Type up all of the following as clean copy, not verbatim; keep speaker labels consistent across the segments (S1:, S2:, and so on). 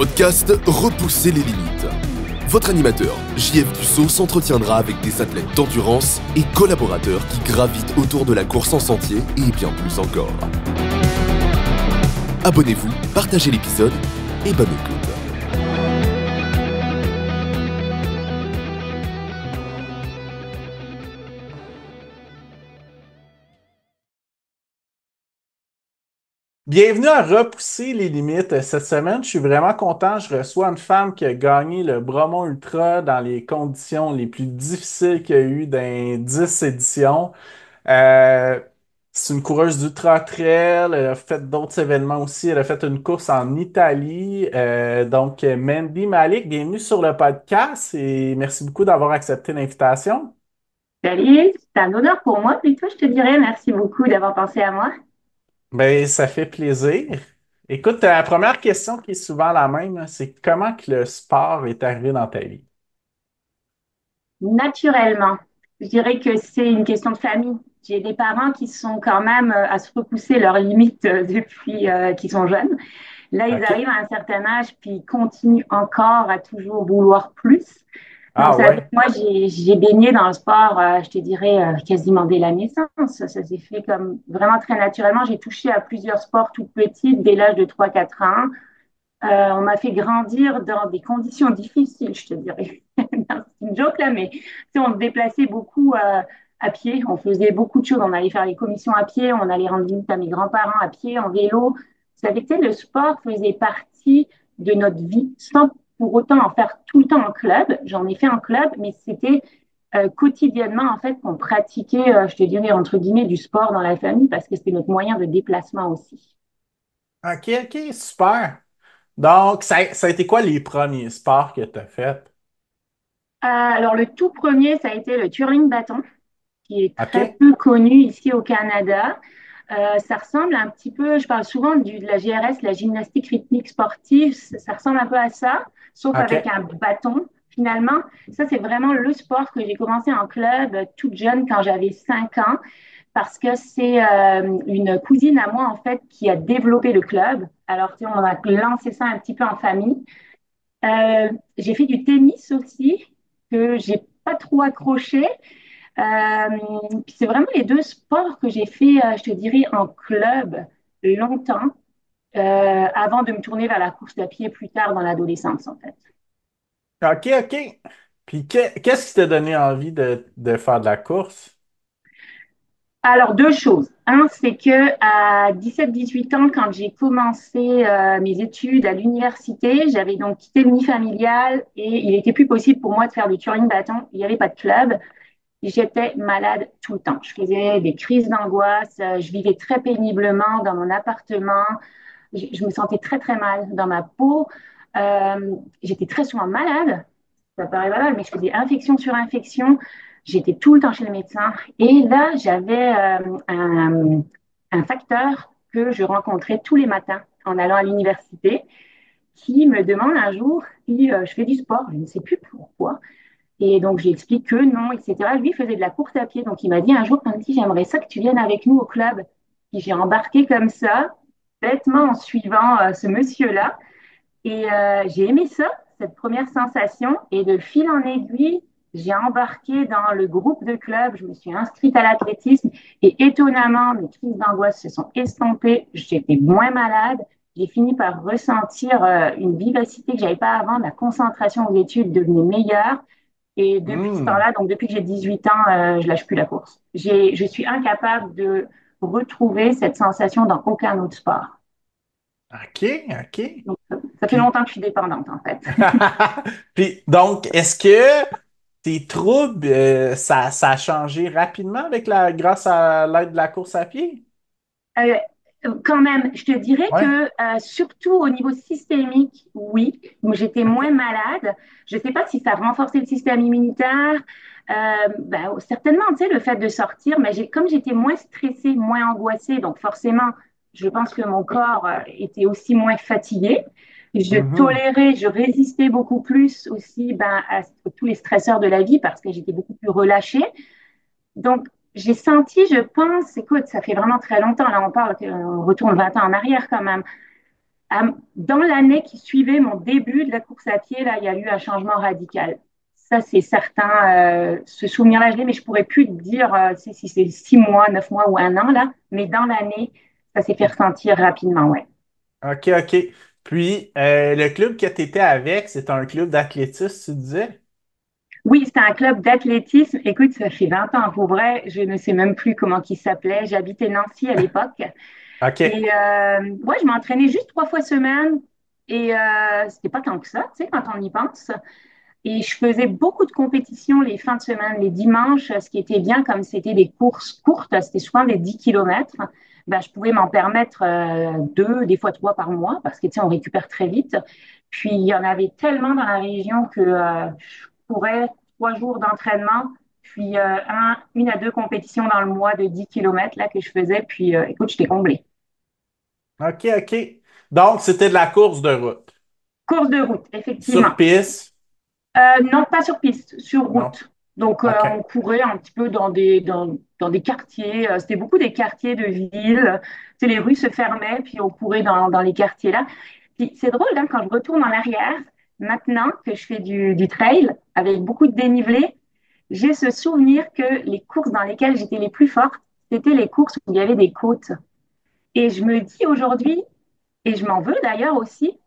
S1: podcast Repousser les limites. Votre animateur, JF Dussault, s'entretiendra avec des athlètes d'endurance et collaborateurs qui gravitent autour de la course en sentier et bien plus encore. Abonnez-vous, partagez l'épisode et bonne écoute.
S2: Bienvenue à Repousser les limites. Cette semaine, je suis vraiment content. Je reçois une femme qui a gagné le Bromont Ultra dans les conditions les plus difficiles qu'il y a eu dans 10 éditions. Euh, c'est une coureuse d'ultra trail. Elle a fait d'autres événements aussi. Elle a fait une course en Italie. Donc, Mandy Malik, bienvenue sur le podcast et merci beaucoup d'avoir accepté l'invitation.
S3: Salut, c'est un honneur pour moi. Plutôt, je te dirais merci beaucoup d'avoir pensé à moi.
S2: Ben, ça fait plaisir. Écoute, la première question qui est souvent la même, là, c'est comment que le sport est arrivé dans ta vie?
S3: Naturellement, je dirais que c'est une question de famille. J'ai des parents qui sont quand même à se repousser leurs limites depuis qu'ils sont jeunes. Là, ils
S2: OK.
S3: arrivent à un certain âge, puis ils continuent encore à toujours vouloir plus. Donc,
S2: Ah ouais.
S3: moi, j'ai baigné dans le sport, je te dirais, quasiment dès la naissance. Ça s'est fait comme vraiment très naturellement. J'ai touché à plusieurs sports tout petite, dès l'âge de 3 4 ans. On m'a fait grandir dans des conditions difficiles, je te dirais. C'est une joke là, mais tu sais, on se déplaçait beaucoup à pied. On faisait beaucoup de choses. On allait faire les commissions à pied, on allait rendre visite à mes grands-parents à pied, en vélo. Ça savez, tu sais, le sport faisait partie de notre vie sans pour autant en faire tout le temps en club. J'en ai fait en club, mais c'était quotidiennement en fait qu'on pratiquait, je te dirais, entre guillemets, du sport dans la famille parce que c'était notre moyen de déplacement aussi.
S2: OK, OK, super. Donc, ça a été quoi les premiers sports que tu as fait?
S3: Alors, le tout premier, ça a été le curling bâton, qui est très
S2: OK?
S3: peu connu ici au Canada. Ça ressemble un petit peu, je parle souvent de la GRS, la gymnastique rythmique sportive, ça ressemble un peu à ça, sauf avec
S2: OK.
S3: un bâton. Finalement, ça, c'est vraiment le sport que j'ai commencé en club toute jeune quand j'avais 5 ans, parce que c'est une cousine à moi, en fait, qui a développé le club. Alors, tu sais, on a lancé ça un petit peu en famille. J'ai fait du tennis aussi, que j'ai pas trop accroché. Puis c'est vraiment les deux sports que j'ai fait, je te dirais, en club longtemps, avant de me tourner vers la course à pied plus tard dans l'adolescence, en fait.
S2: OK, OK. Puis qu'est-ce qui t'a donné envie de faire de la course?
S3: Alors, deux choses. Un, c'est que à 17 18 ans, quand j'ai commencé mes études à l'université, j'avais donc quitté le nid familial et il était plus possible pour moi de faire du touring bâton. Il n'y avait pas de club. J'étais malade tout le temps. Je faisais des crises d'angoisse. Je vivais très péniblement dans mon appartement. Je me sentais très, très mal dans ma peau. J'étais très souvent malade. Ça paraît banal, mais je faisais infection sur infection. J'étais tout le temps chez le médecin. Et là, j'avais un facteur que je rencontrais tous les matins en allant à l'université qui me demande un jour si je fais du sport. Je ne sais plus pourquoi. Et donc, j'explique que non, etc. Lui faisait de la course à pied. Donc, il m'a dit un jour, Andy, j'aimerais ça que tu viennes avec nous au club. Et j'ai embarqué comme ça, bêtement en suivant ce monsieur-là. Et j'ai aimé ça, cette première sensation. Et de fil en aiguille, j'ai embarqué dans le groupe de club. Je me suis inscrite à l'athlétisme. Et étonnamment, mes crises d'angoisse se sont estompées. J'étais moins malade. J'ai fini par ressentir une vivacité que j'avais pas avant. Ma concentration aux études devenait meilleure. Et depuis ce
S2: Hmm.
S3: temps-là, donc depuis que j'ai 18 ans, je lâche plus la course. Je suis incapable de retrouver cette sensation dans aucun autre sport.
S2: OK, OK.
S3: Donc, ça fait
S2: Puis,
S3: longtemps que je suis dépendante, en fait.
S2: puis donc, est-ce que tes troubles, ça a changé rapidement grâce à l'aide de la course à pied?
S3: Euh, Quand même, je te dirais
S2: Ouais.
S3: que surtout au niveau systémique, oui, j'étais moins
S2: OK.
S3: malade. Je ne sais pas si ça a renforcé le système immunitaire. Ben, certainement, tu sais, le fait de sortir, mais comme j'étais moins stressée, moins angoissée, donc forcément, je pense que mon corps était aussi moins fatigué. Je
S2: Mhm.
S3: tolérais, je résistais beaucoup plus aussi ben, à tous les stresseurs de la vie parce que j'étais beaucoup plus relâchée. Donc, j'ai senti, je pense, écoute, ça fait vraiment très longtemps, là on parle, on retourne 20 ans en arrière quand même. Dans l'année qui suivait mon début de la course à pied, là, il y a eu un changement radical. Ça, c'est certain. Ce souvenir-là, je l'ai, mais je pourrais plus te dire si c'est 6 mois, 9 mois ou un an, là. Mais dans l'année, ça s'est fait ressentir rapidement, ouais.
S2: OK, OK. Puis, le club que tu étais avec, c'est un club d'athlétisme, tu disais?
S3: Oui, c'était un club d'athlétisme. Écoute, ça fait 20 ans. Pour vrai, je ne sais même plus comment il s'appelait. J'habitais Nancy à l'époque.
S2: OK.
S3: Et ouais, je m'entraînais juste 3 fois semaine. Et c'était pas tant que ça, tu sais, quand on y pense. Et je faisais beaucoup de compétitions les fins de semaine, les dimanches. Ce qui était bien, comme c'était des courses courtes, c'était souvent des 10 kilomètres, ben, je pouvais m'en permettre deux, des fois trois par mois, parce que tu sais, on récupère très vite. Puis il y en avait tellement dans la région que je courais 3 jours d'entraînement, puis une à deux compétitions dans le mois de 10 kilomètres là, que je faisais. Puis écoute, j'étais comblée.
S2: OK, OK. Donc, c'était de la course de route.
S3: Course de route,
S2: Sur
S3: effectivement.
S2: piste?
S3: Non, pas sur piste, sur
S2: Non.
S3: route. Donc,
S2: OK.
S3: on courait un petit peu dans des quartiers. C'était beaucoup des quartiers de ville. Tu sais, les rues se fermaient, puis on courait dans les quartiers-là. Puis c'est drôle, hein, quand je retourne en arrière, maintenant que je fais du trail avec beaucoup de dénivelé, j'ai ce souvenir que les courses dans lesquelles j'étais les plus fortes, c'était les courses où il y avait des côtes. Et je me dis aujourd'hui, et je m'en veux d'ailleurs aussi.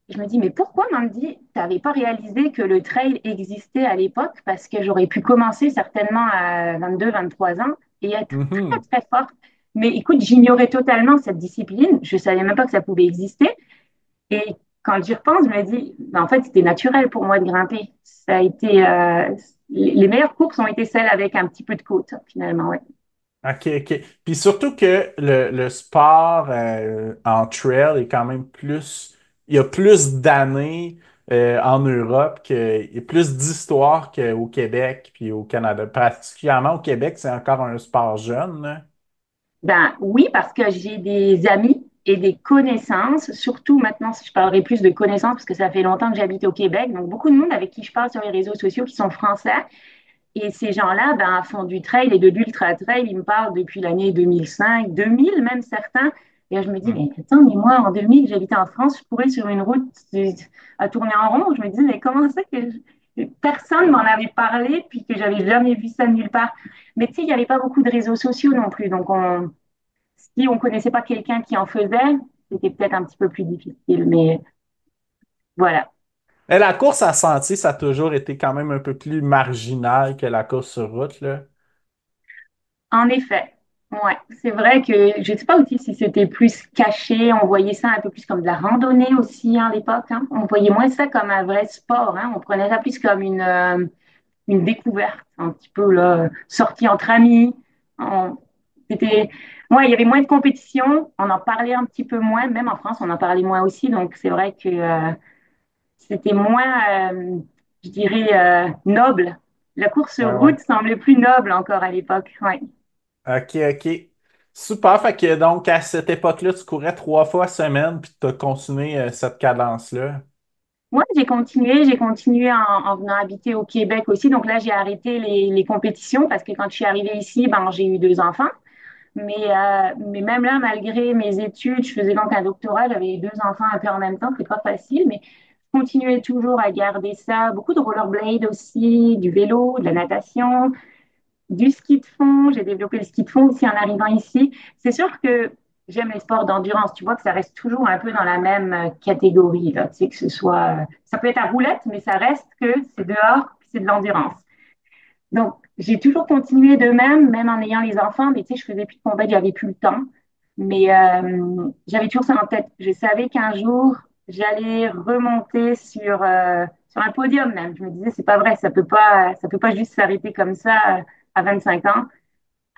S3: Je me dis, mais pourquoi, Mandy, tu n'avais pas réalisé que le trail existait à l'époque? Parce que j'aurais pu commencer certainement à 22, 23 ans et être très,
S2: Mhm.
S3: très forte. Mais écoute, j'ignorais totalement cette discipline. Je ne savais même pas que ça pouvait exister. Et quand j'y repense, je me dis, ben, en fait, c'était naturel pour moi de grimper. Ça a été, les meilleures courses ont été celles avec un petit peu de côte, finalement. Ouais.
S2: OK, OK. Puis surtout que le sport en trail est quand même plus. Il y a plus d'années en Europe, il y a plus d'histoire qu'au Québec puis au Canada. Particulièrement au Québec, c'est encore un sport jeune, là.
S3: Ben oui, parce que j'ai des amis et des connaissances, surtout maintenant, si je parlerai plus de connaissances, parce que ça fait longtemps que j'habite au Québec, donc beaucoup de monde avec qui je parle sur les réseaux sociaux qui sont français. Et ces gens-là, ben, font du trail et de l'ultra-trail. Ils me parlent depuis l'année 2005, 2000 même certains. Et je me dis,
S2: Hmm.
S3: mais attends, mais moi, en 2000, j'habitais en France, je courais sur une route à tourner en rond. Je me dis, mais comment ça que personne m'en avait parlé, puis que j'avais jamais vu ça nulle part. Mais tu sais, il n'y avait pas beaucoup de réseaux sociaux non plus. Donc, si on connaissait pas quelqu'un qui en faisait, c'était peut-être un petit peu plus difficile. Mais voilà.
S2: Mais la course à sentier, ça a toujours été quand même un peu plus marginal que la course sur route, là.
S3: En effet, ouais, c'est vrai que je ne sais pas aussi si c'était plus caché, on voyait ça un peu plus comme de la randonnée aussi hein, à l'époque. Hein. On voyait moins ça comme un vrai sport. Hein. On prenait ça plus comme une découverte, un petit peu là, sortie entre amis. On- C'était, ouais, il y avait moins de compétition, on en parlait un petit peu moins, même en France, on en parlait moins aussi. Donc c'est vrai que c'était moins, je dirais, noble. La course
S2: Ouais,
S3: sur
S2: ouais.
S3: route semblait plus noble encore à l'époque. Ouais.
S2: OK, OK. Super. Fait que donc, à cette époque-là, tu courais 3 fois semaine, puis tu as continué cette cadence-là.
S3: Moi, j'ai continué en venant habiter au Québec aussi. Donc là, j'ai arrêté les compétitions parce que quand je suis arrivée ici, ben, j'ai eu 2 enfants. Mais même là, malgré mes études, je faisais donc un doctorat, j'avais 2 enfants un peu en même temps, c'est pas facile, mais je continuais toujours à garder ça. Beaucoup de rollerblade aussi, du vélo, de la natation, du ski de fond. J'ai développé le ski de fond aussi en arrivant ici. C'est sûr que j'aime les sports d'endurance. Tu vois que ça reste toujours un peu dans la même catégorie, là. Tu sais, que ce soit, ça peut être à roulette, mais ça reste que c'est dehors, puis c'est de l'endurance. Donc, j'ai toujours continué de même en ayant les enfants. Mais tu sais, je faisais plus de combat, j'avais plus le temps. Mais j'avais toujours ça en tête. Je savais qu'un jour, j'allais remonter sur un podium même. Je me disais, c'est pas vrai, ça peut pas juste s'arrêter comme ça à 25 ans.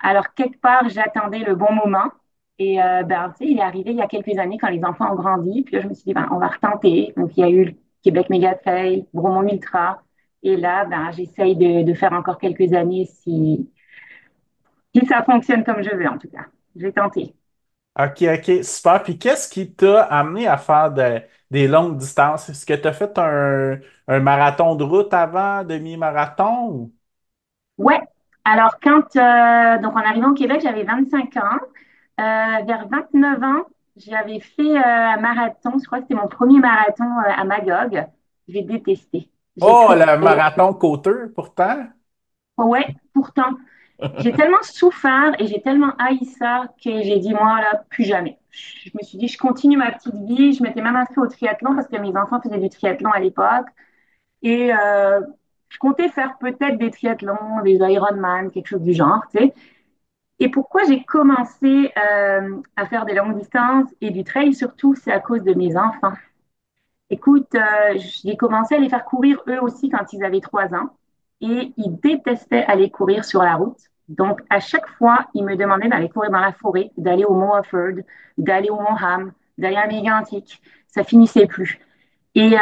S3: Alors, quelque part, j'attendais le bon moment. Et ben, tu sais, il est arrivé il y a quelques années quand les enfants ont grandi. Puis là, je me suis dit, ben, on va retenter. Donc, il y a eu le Québec Méga Trail, Bromont Ultra. Et là, ben, j'essaye de faire encore quelques années si ça fonctionne comme je veux, en tout cas. Je vais tenter.
S2: OK, OK, super. Puis qu'est-ce qui t'a amené à faire des longues distances? Est-ce que tu as fait un marathon de route avant, demi-marathon?
S3: Ouais. Alors, donc en arrivant au Québec, j'avais 25 ans. Vers 29 ans, J'avais fait un marathon, je crois que c'était mon premier marathon à Magog. J'ai détesté. J'ai
S2: Oh,
S3: cru que
S2: le marathon côteux, pourtant.
S3: ouais, pourtant, j'ai tellement souffert et j'ai tellement haï ça que j'ai dit, moi, là, plus jamais. Je me suis dit, je continue ma petite vie. Je m'étais même inscrite au triathlon parce que mes enfants faisaient du triathlon à l'époque. Et je comptais faire peut-être des triathlons, des Ironman, quelque chose du genre, tu sais. Et pourquoi j'ai commencé à faire des longues distances et du trail surtout, c'est à cause de mes enfants. Écoute, j'ai commencé à les faire courir eux aussi quand ils avaient 3 ans et ils détestaient aller courir sur la route. Donc, à chaque fois, ils me demandaient d'aller courir dans la forêt, d'aller au Mont Offord, d'aller au Mont Ham, d'aller à Mégantic. Ça finissait plus. Et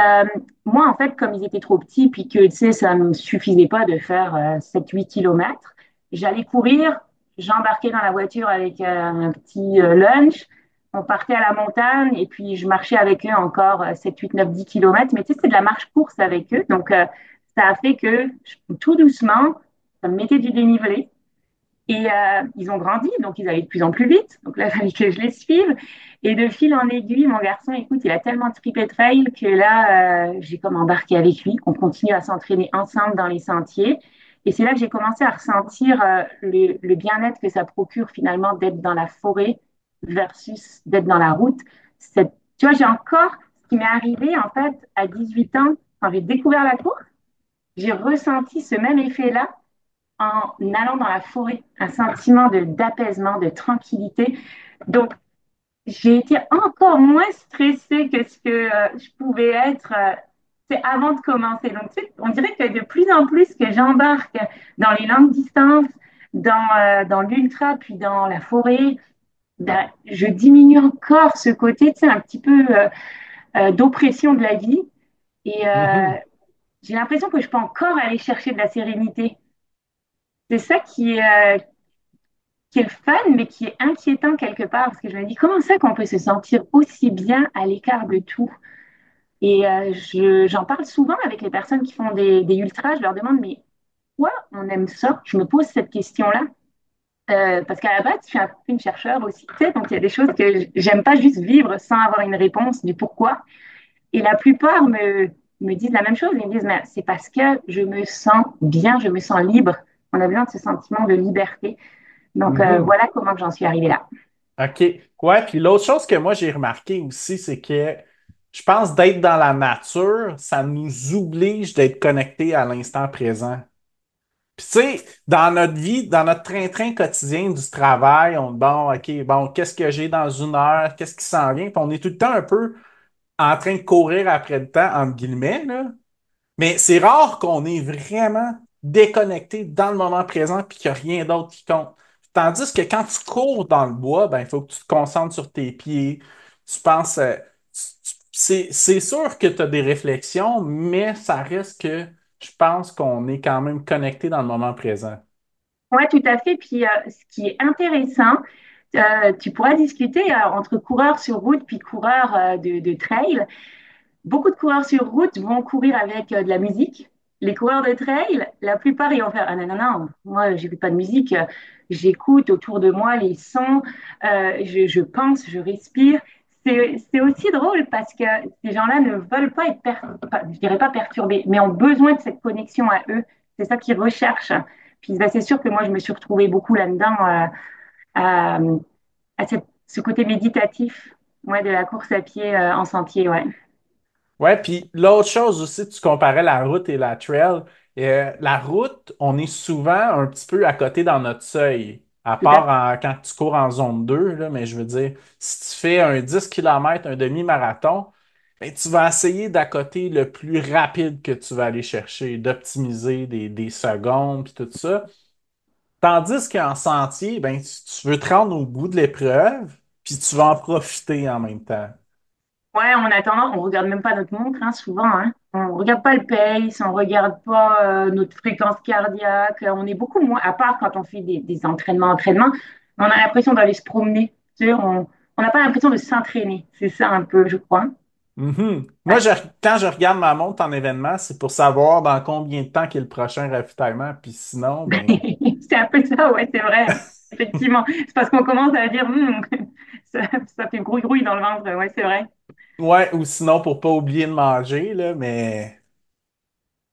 S3: moi, en fait, comme ils étaient trop petits, puis que, tu sais, ça ne me suffisait pas de faire 7-8 kilomètres, j'allais courir, j'embarquais dans la voiture avec un petit lunch, on partait à la montagne, et puis je marchais avec eux encore 7, 8, 9, 10 kilomètres. Mais tu sais, c'est de la marche-course avec eux. Donc, ça a fait que tout doucement, ça me mettait du dénivelé. Et ils ont grandi, donc ils allaient de plus en plus vite. Donc là, il fallait que je les suive. Et de fil en aiguille, mon garçon, écoute, il a tellement trippé trail que là, j'ai comme embarqué avec lui. On continue à s'entraîner ensemble dans les sentiers. Et c'est là que j'ai commencé à ressentir le bien-être que ça procure finalement d'être dans la forêt versus d'être dans la route. Tu vois, j'ai encore ce qui m'est arrivé en fait à 18 ans quand j'ai découvert la course. J'ai ressenti ce même effet-là en allant dans la forêt, un sentiment d'apaisement, de tranquillité. Donc, j'ai été encore moins stressée que ce que je pouvais être c'est avant de commencer. Donc, tu sais, on dirait que de plus en plus que j'embarque dans les longues distances, dans l'ultra, puis dans la forêt, ben, je diminue encore ce côté, tu sais, un petit peu d'oppression de la vie. Et
S2: Mhm.
S3: j'ai l'impression que je peux encore aller chercher de la sérénité. C'est ça qui est le fun, mais qui est inquiétant quelque part, parce que je me dis, comment ça qu'on peut se sentir aussi bien à l'écart de tout? Et j'en parle souvent avec les personnes qui font des ultras, je leur demande, mais pourquoi on aime ça? Je me pose cette question-là. Parce qu'à la base, je suis un peu une chercheure aussi, tu sais, donc il y a des choses que j'aime pas juste vivre sans avoir une réponse du pourquoi. Et la plupart me disent la même chose, ils me disent, mais c'est parce que je me sens bien, je me sens libre. On a besoin de ce sentiment de liberté. Donc
S2: Mhm.
S3: voilà comment j'en suis arrivée là.
S2: OK. Ouais, puis l'autre chose que moi j'ai remarqué aussi, c'est que je pense d'être dans la nature, ça nous oblige d'être connectés à l'instant présent. Puis tu sais, dans notre vie, dans notre train-train quotidien du travail, bon, OK, bon, qu'est-ce que j'ai dans une heure, qu'est-ce qui s'en vient? Puis on est tout le temps un peu en train de courir après le temps, entre guillemets, là. Mais c'est rare qu'on est vraiment déconnecté dans le moment présent puis qu'il n'y a rien d'autre qui compte. Tandis que quand tu cours dans le bois, ben, il faut que tu te concentres sur tes pieds. Tu penses. C'est sûr que tu as des réflexions, mais ça reste que je pense qu'on est quand même connecté dans le moment présent.
S3: Oui, tout à fait. Puis, ce qui est intéressant, tu pourras discuter entre coureurs sur route puis coureurs de trail. Beaucoup de coureurs sur route vont courir avec de la musique. Les coureurs de trail, la plupart, ils vont faire, ah non, non, non, moi, j'écoute pas de musique. J'écoute autour de moi les sons, je pense, je respire. C'est aussi drôle parce que ces gens-là ne veulent pas être, je dirais pas perturbés, mais ont besoin de cette connexion à eux. C'est ça qu'ils recherchent. Puis ben, c'est sûr que moi, je me suis retrouvée beaucoup là-dedans, à, à ce côté méditatif, ouais, de la course à pied en sentier, ouais.
S2: Ouais, puis l'autre chose aussi, tu comparais la route et la trail. La route, on est souvent un petit peu à côté dans notre seuil, à
S3: Tout à
S2: part quand tu cours en zone 2 là, mais je veux dire, si tu fais un 10 km, un demi-marathon, ben, tu vas essayer d'accoter le plus rapide que tu vas aller chercher, d'optimiser des secondes, puis tout ça. Tandis qu'en sentier, ben, tu veux te rendre au bout de l'épreuve, puis tu vas en profiter en même temps.
S3: Ouais, on a tendance, on regarde même pas notre montre, hein, souvent, hein. On regarde pas le pace, on regarde pas notre fréquence cardiaque. On est beaucoup moins, à part quand on fait des entraînements, on a l'impression d'aller se promener. Tu sais, on n'a pas l'impression de s'entraîner. C'est ça un peu, je crois.
S2: Mhm. Moi,
S3: Ouais.
S2: quand je regarde ma montre en événement, c'est pour savoir dans combien de temps qu'est le prochain ravitaillement. Puis sinon, ben.
S3: C'est un peu ça, ouais, c'est vrai. Effectivement. C'est parce qu'on commence à dire, ça fait grouille-grouille dans le ventre. Ouais, c'est vrai.
S2: Ouais, ou sinon pour pas oublier de manger, là, mais.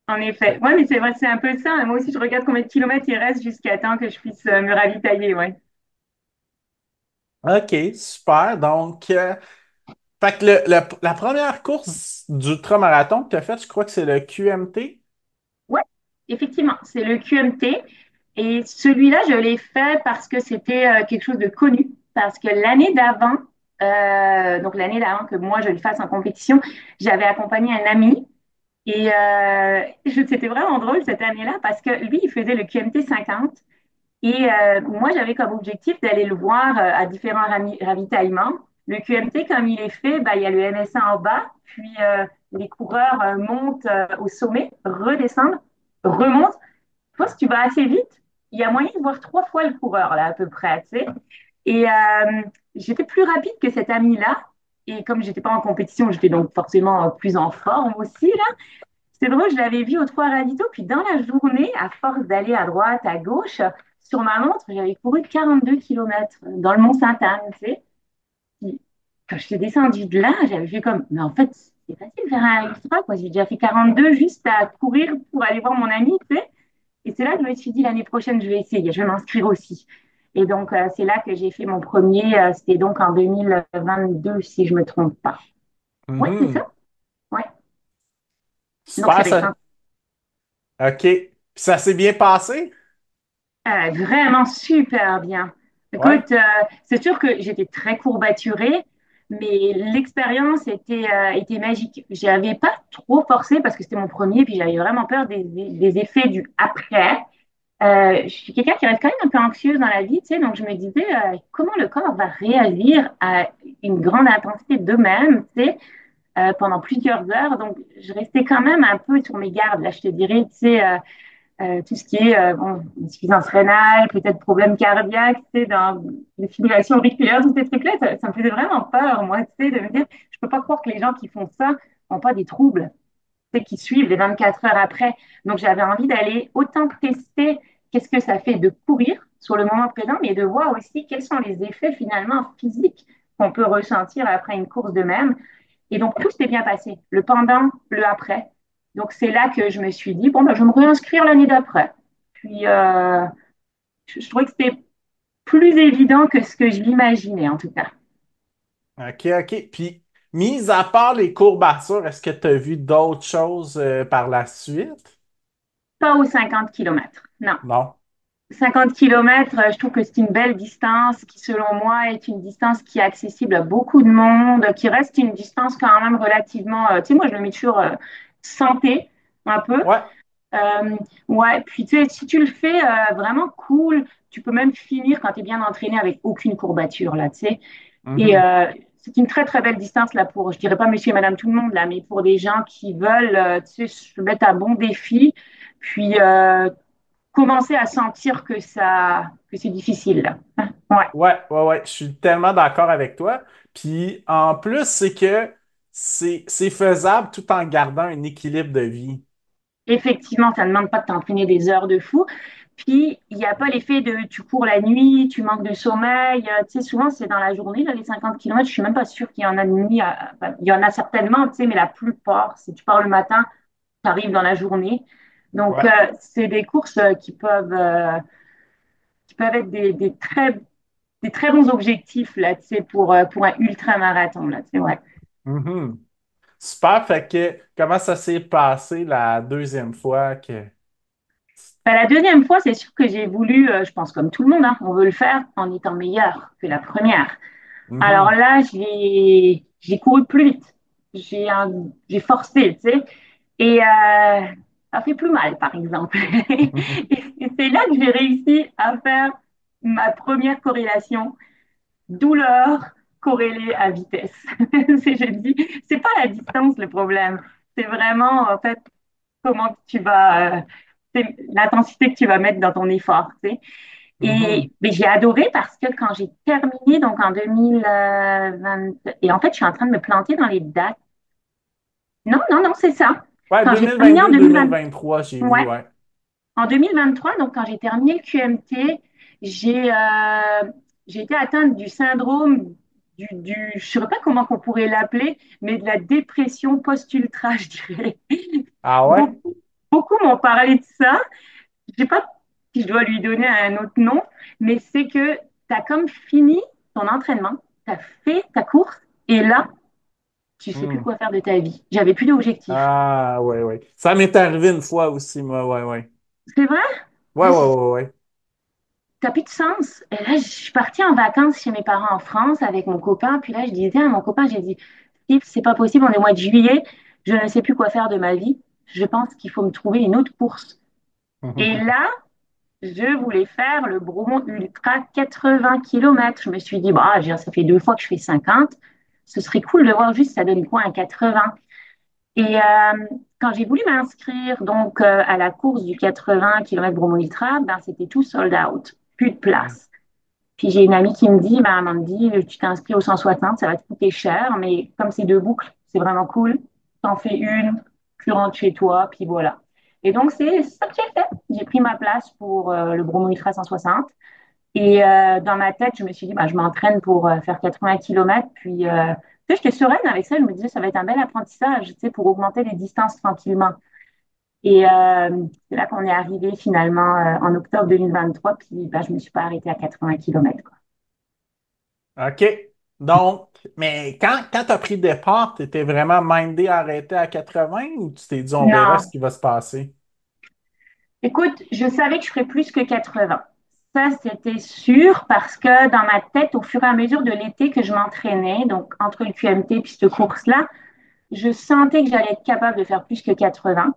S3: En effet. Ouais, mais c'est vrai, c'est un peu ça. Moi aussi, je regarde combien de kilomètres il reste jusqu'à temps que je puisse me ravitailler. Ouais.
S2: OK, super. Donc, fait que la première course d'ultramarathon que tu as faite, je crois que c'est le QMT.
S3: Ouais, effectivement, c'est le QMT. Et celui-là, je l'ai fait parce que c'était quelque chose de connu. Parce que l'année d'avant, donc l'année d'avant que moi je le fasse en compétition, j'avais accompagné un ami. Et c'était vraiment drôle cette année-là parce que lui, il faisait le QMT 50. Et moi, j'avais comme objectif d'aller le voir à différents ravitaillements. Le QMT, comme il est fait, ben, il y a le MSA en bas, puis les coureurs montent au sommet, redescendent, remontent. Toi, si tu vas assez vite, il y a moyen de voir 3 fois le coureur, là, à peu près, tu sais. Et j'étais plus rapide que cet ami-là. Et comme j'étais pas en compétition, j'étais donc forcément plus en forme aussi, là. C'est drôle, je l'avais vu aux 3 ravitaux, puis dans la journée, à force d'aller à droite, à gauche, sur ma montre, j'avais couru 42 kilomètres dans le Mont-Sainte-Anne, tu sais. Puis, quand je suis descendue de là, j'avais fait comme, mais en fait, c'est facile de faire un ultra, quoi. J'ai déjà fait 42 juste à courir pour aller voir mon ami, tu sais. Et c'est là que je me suis dit, l'année prochaine, je vais essayer, je vais m'inscrire aussi. Et donc, c'est là que j'ai fait mon premier, c'était donc en 2022, si je me trompe pas. Oui, c'est
S2: Mhm.
S3: ça? Ouais. Donc, c'est
S2: Super,
S3: récent.
S2: ça. OK. Puis ça s'est bien passé?
S3: Vraiment super bien.
S2: Ouais.
S3: Écoute, c'est sûr que j'étais très courbaturée, mais l'expérience était magique. J'avais pas trop forcé parce que c'était mon premier, puis j'avais vraiment peur des effets du après. Je suis quelqu'un qui reste quand même un peu anxieuse dans la vie, tu sais, donc je me disais comment le corps va réagir à une grande intensité de même, tu sais, pendant plusieurs heures. Donc, je restais quand même un peu sur mes gardes, là, je te dirais, tu sais. Tout ce qui est bon, insuffisance rénale, peut-être problème cardiaque, tu sais, dans les fibrillations auriculaires, tous ces trucs-là, ça me faisait vraiment peur, moi, tu sais, de me dire, je peux pas croire que les gens qui font ça n'ont pas des troubles, tu sais, qui suivent les 24 heures après. Donc, j'avais envie d'aller autant tester qu'est-ce que ça fait de courir sur le moment présent, mais de voir aussi quels sont les effets finalement physiques qu'on peut ressentir après une course de même. Et donc, tout s'est bien passé, le pendant, le après. Donc, c'est là que je me suis dit, bon, ben, je vais me réinscrire l'année d'après. Puis, je trouvais que c'était plus évident que ce que je l'imaginais, en tout cas.
S2: OK, OK. Puis, mis à part les courbatures, est-ce que tu as vu d'autres choses par la suite?
S3: Pas aux 50 kilomètres, non.
S2: Non.
S3: 50 kilomètres, je trouve que c'est une belle distance qui, selon moi, est une distance qui est accessible à beaucoup de monde, qui reste une distance quand même relativement, tu sais, moi, je le mets toujours santé, un peu.
S2: Ouais.
S3: Euh, ouais, puis tu sais, si tu le fais vraiment cool, tu peux même finir quand tu es bien entraîné avec aucune courbature, là, tu sais. Et
S2: Mhm.
S3: c'est une très, très belle distance, là, pour, je dirais pas monsieur et madame tout le monde, là, mais pour des gens qui veulent, tu sais, se mettre un bon défi, puis commencer à sentir que c'est difficile, là. Hein. Ouais.
S2: Ouais, ouais, ouais. Je suis tellement d'accord avec toi. Puis, en plus, c'est que c'est faisable tout en gardant un équilibre de vie.
S3: Effectivement, ça ne demande pas de t'entraîner des heures de fou. Puis, il n'y a pas l'effet de tu cours la nuit, tu manques de sommeil. Tu sais, souvent, c'est dans la journée, là, les 50 kilomètres. Je suis même pas sûre qu'il y en a de nuit. Enfin, il y en a certainement, tu sais, mais la plupart, si tu pars le matin, tu arrives dans la journée. Donc,
S2: Ouais.
S3: c'est des courses qui peuvent être des très bons objectifs, là, tu sais, pour un ultra-marathon, là, tu sais, ouais.
S2: Mhm. Super. Fait que, comment ça s'est passé la deuxième fois que.
S3: Ben, la deuxième fois, c'est sûr que j'ai voulu, je pense comme tout le monde, hein, on veut le faire en étant meilleur que la première. Alors
S2: Mhm.
S3: là, j'ai couru plus vite. J'ai forcé, tu sais. Et ça fait plus mal, par exemple. Et c'est là que j'ai réussi à faire ma première corrélation. Douleur corrélée à vitesse. Je dis, c'est pas la distance le problème. C'est vraiment, en fait, comment tu vas, c'est l'intensité que tu vas mettre dans ton effort, tu sais.
S2: Mhm.
S3: Et mais j'ai adoré parce que quand j'ai terminé, donc en 2020, et en fait, je suis en train de me planter dans les dates. Non, non, non, c'est ça.
S2: Ouais,
S3: Quand j'ai terminé en 2020,
S2: 2022-2023, j'ai vu,
S3: ouais,
S2: ouais.
S3: en 2023, donc quand j'ai terminé le QMT, j'ai j'ai été atteinte du syndrome je ne sais pas comment on pourrait l'appeler, mais de la dépression post-ultra, je dirais.
S2: Ah ouais?
S3: Beaucoup, beaucoup m'ont parlé de ça. Je sais pas si je dois lui donner un autre nom, mais c'est que tu as comme fini ton entraînement, tu as fait ta course, et là, tu sais plus
S2: Hmm.
S3: quoi faire de ta vie. J'avais plus d'objectif.
S2: Ah ouais, ouais. Ça m'est arrivé une fois aussi, moi, ouais, ouais.
S3: C'est vrai?
S2: Ouais, ouais, ouais, ouais.
S3: T'as plus de sens. Et là, je suis partie en vacances chez mes parents en France avec mon copain. Puis là, je disais à mon copain, j'ai dit, Steve, c'est pas possible, on est au mois de juillet, je ne sais plus quoi faire de ma vie. Je pense qu'il faut me trouver une autre course. Et là, je voulais faire le Bromont Ultra 80 km. Je me suis dit, bah, ça fait 2 fois que je fais 50. Ce serait cool de voir juste ça donne quoi un 80. Et quand j'ai voulu m'inscrire donc à la course du 80 km Bromont Ultra, ben, c'était tout sold out, plus de place. Puis j'ai une amie qui me dit, ben, elle me dit, tu t'inscris au 160, ça va te coûter cher, mais comme c'est deux boucles, c'est vraiment cool. T'en fais une, tu rentres chez toi, puis voilà. Et donc c'est ça que j'ai fait. J'ai pris ma place pour le Bromo Ultra 160. Et dans ma tête, je me suis dit, ben, je m'entraîne pour faire 80 km. Puis tu sais, j'étais sereine avec ça. Je me disais, ça va être un bel apprentissage, tu sais, pour augmenter les distances tranquillement. Et c'est là qu'on est arrivé finalement en octobre 2023. Puis ben, je me suis pas arrêtée à 80 km.
S2: OK. Donc, mais quand tu as pris le départ, tu étais vraiment mindé à arrêter à 80 ou tu t'es dit on verra ce
S3: Non,
S2: qui va se passer?
S3: écoute, je savais que je ferais plus que 80. Ça, c'était sûr parce que dans ma tête, au fur et à mesure de l'été que je m'entraînais, donc entre le QMT et cette course-là, je sentais que j'allais être capable de faire plus que 80.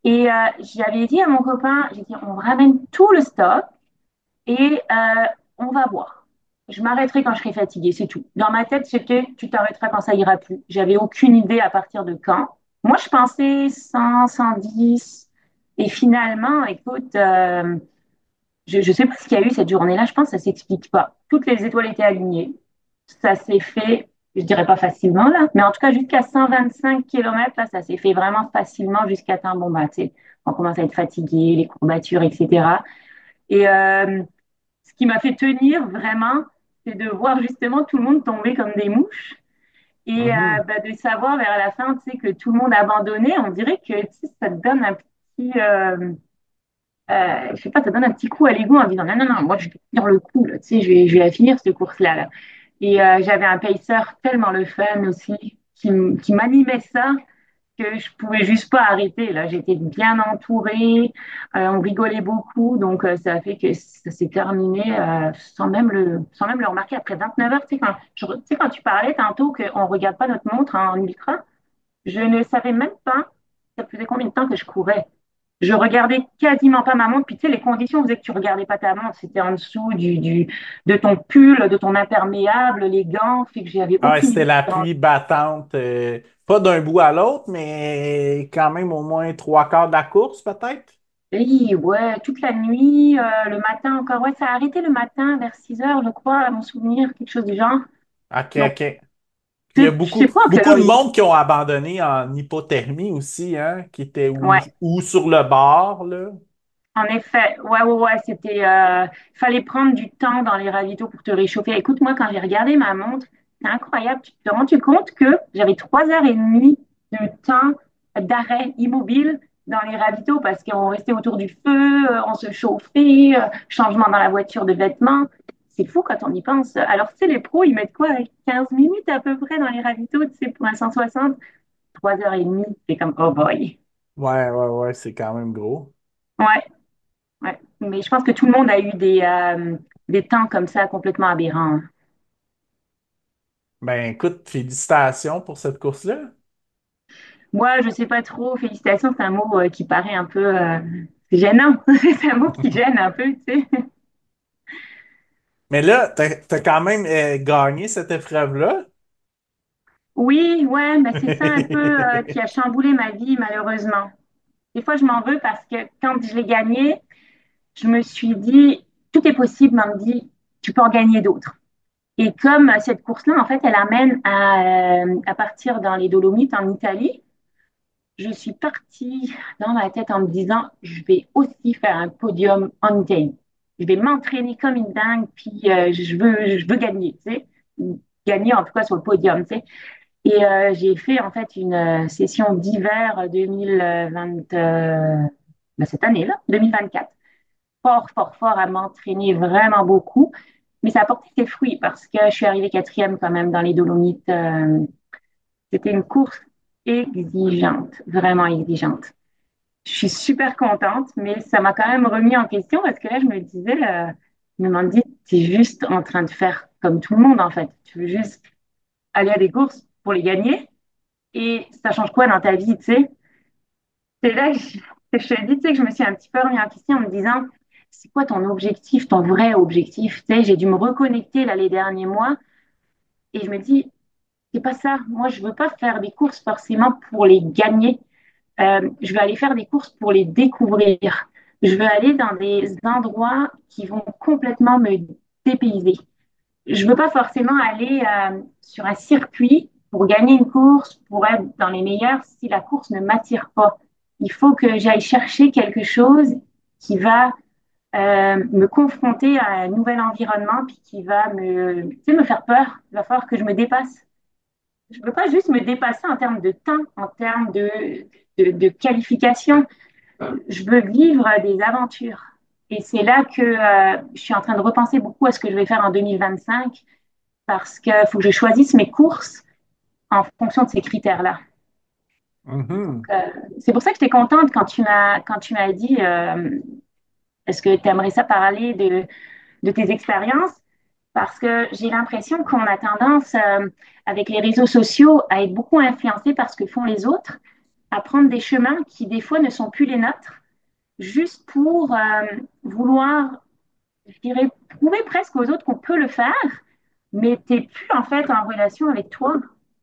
S3: Et j'avais dit à mon copain, j'ai dit, on ramène tout le stock et on va voir. Je m'arrêterai quand je serai fatiguée, c'est tout. Dans ma tête, c'était, tu t'arrêteras quand ça ira plus. J'avais aucune idée à partir de quand. Moi, je pensais 100, 110. Et finalement, écoute, je ne sais pas ce qu'il y a eu cette journée-là. Je pense que ça s'explique pas. Toutes les étoiles étaient alignées. Ça s'est fait, je dirais pas facilement là, mais en tout cas jusqu'à 125 km, là, ça s'est fait vraiment facilement jusqu'à temps, bon, bah, tu sais, on commence à être fatigué, les courbatures, etc. Et ce qui m'a fait tenir vraiment, c'est de voir justement tout le monde tomber comme des mouches. Et
S2: Mhm.
S3: bah, de savoir vers la fin, tu sais, que tout le monde a abandonné, on dirait que tu sais, ça te donne un petit, je sais pas, ça donne un petit coup à l'ego en disant non, non, non, moi je vais finir le coup, là, tu sais, je vais la finir cette course-là. Là. Et j'avais un pacer tellement le fun aussi, qui m'animait ça, que je pouvais juste pas arrêter. Là, j'étais bien entourée, on rigolait beaucoup, donc ça a fait que ça s'est terminé sans même le remarquer après 29 heures. Tu sais, tu sais, quand tu parlais tantôt qu'on regarde pas notre montre en ultra, je ne savais même pas ça faisait combien de temps que je courais. Je regardais quasiment pas ma montre. Puis tu sais, les conditions faisaient que tu regardais pas ta montre. C'était en dessous de ton pull, de ton imperméable, les gants. Fait que j'avais
S2: Ah, ouais,
S3: aucune
S2: c'était
S3: idée.
S2: la pluie battante, pas d'un bout à l'autre, mais quand même au moins trois quarts de la course, peut-être.
S3: Oui, ouais, toute la nuit, le matin encore. Ouais, ça a arrêté le matin vers 6 heures, je crois, à mon souvenir, quelque chose du genre.
S2: OK,
S3: Donc,
S2: OK. Puis il y a
S3: je sais pas à quelle
S2: beaucoup
S3: heure
S2: de
S3: il est.
S2: monde qui ont abandonné en hypothermie aussi, hein, qui étaient
S3: Ouais,
S2: ou sur le bord, là.
S3: en effet. Ouais, ouais, ouais, c'était. Fallait prendre du temps dans les ravitaux pour te réchauffer. Écoute, moi, quand j'ai regardé ma montre, c'est incroyable. Tu te rends -tu compte que j'avais 3 heures et demie de temps d'arrêt immobile dans les ravitaux parce qu'on restait autour du feu, on se chauffait, changement dans la voiture de vêtements. C'est fou quand on y pense. Alors, tu sais, les pros, ils mettent quoi? 15 minutes à peu près dans les ravitaux, tu sais, pour un 160. 3 heures et demie, c'est comme, oh boy.
S2: Ouais, ouais, ouais, c'est quand même gros.
S3: Ouais. Ouais. Mais je pense que tout le monde a eu des temps comme ça complètement aberrants.
S2: Ben écoute, félicitations pour cette course-là.
S3: Moi, je sais pas trop. Félicitations, c'est un mot qui paraît un peu gênant. C'est un mot qui gêne un peu, tu sais.
S2: Mais là, t'as quand même gagné cette épreuve-là.
S3: Oui, ouais, mais c'est ça un peu qui a chamboulé ma vie, malheureusement. Des fois, je m'en veux parce que quand je l'ai gagné, je me suis dit, tout est possible, on me dit, tu peux en gagner d'autres. Et comme cette course-là, en fait, elle amène à partir dans les Dolomites en Italie. Je suis partie dans ma tête en me disant, je vais aussi faire un podium en Italie. Je vais m'entraîner comme une dingue, puis je veux gagner, tu sais. gagner, en tout cas sur le podium, tu sais. Et j'ai fait en fait une session d'hiver 2020, cette année-là, 2024. Fort, fort, fort à m'entraîner vraiment beaucoup. Mais ça a porté ses fruits parce que je suis arrivée quatrième quand même dans les Dolomites. C'était une course exigeante, vraiment exigeante. Je suis super contente, mais ça m'a quand même remis en question parce que là, je me disais, je me demandais, tu es juste en train de faire comme tout le monde en fait. Tu veux juste aller à des courses pour les gagner et ça change quoi dans ta vie, tu sais? C'est là que je te dis, tu sais, que je me suis un petit peu remis en question en me disant, c'est quoi ton objectif, ton vrai objectif? Tu sais, j'ai dû me reconnecter là les derniers mois et je me dis, c'est pas ça. Moi, je veux pas faire des courses forcément pour les gagner. Je veux aller faire des courses pour les découvrir. Je veux aller dans des endroits qui vont complètement me dépayser. Je veux pas forcément aller sur un circuit pour gagner une course, pour être dans les meilleurs si la course ne m'attire pas. Il faut que j'aille chercher quelque chose qui va me confronter à un nouvel environnement puis qui va tu sais, me faire peur. Il va falloir que je me dépasse. Je ne veux pas juste me dépasser en termes de temps, en termes de qualification. Je veux vivre des aventures. Et c'est là que je suis en train de repenser beaucoup à ce que je vais faire en 2025 parce qu'il faut que je choisisse mes courses en fonction de ces critères-là. Donc,
S2: Mhm.
S3: c'est pour ça que j'étais contente quand tu m'as dit est-ce que tu aimerais ça parler de tes expériences? Parce que j'ai l'impression qu'on a tendance, avec les réseaux sociaux, à être beaucoup influencé par ce que font les autres, à prendre des chemins qui, des fois, ne sont plus les nôtres, juste pour vouloir, je dirais, prouver presque aux autres qu'on peut le faire, mais tu n'es plus, en fait, en relation avec toi.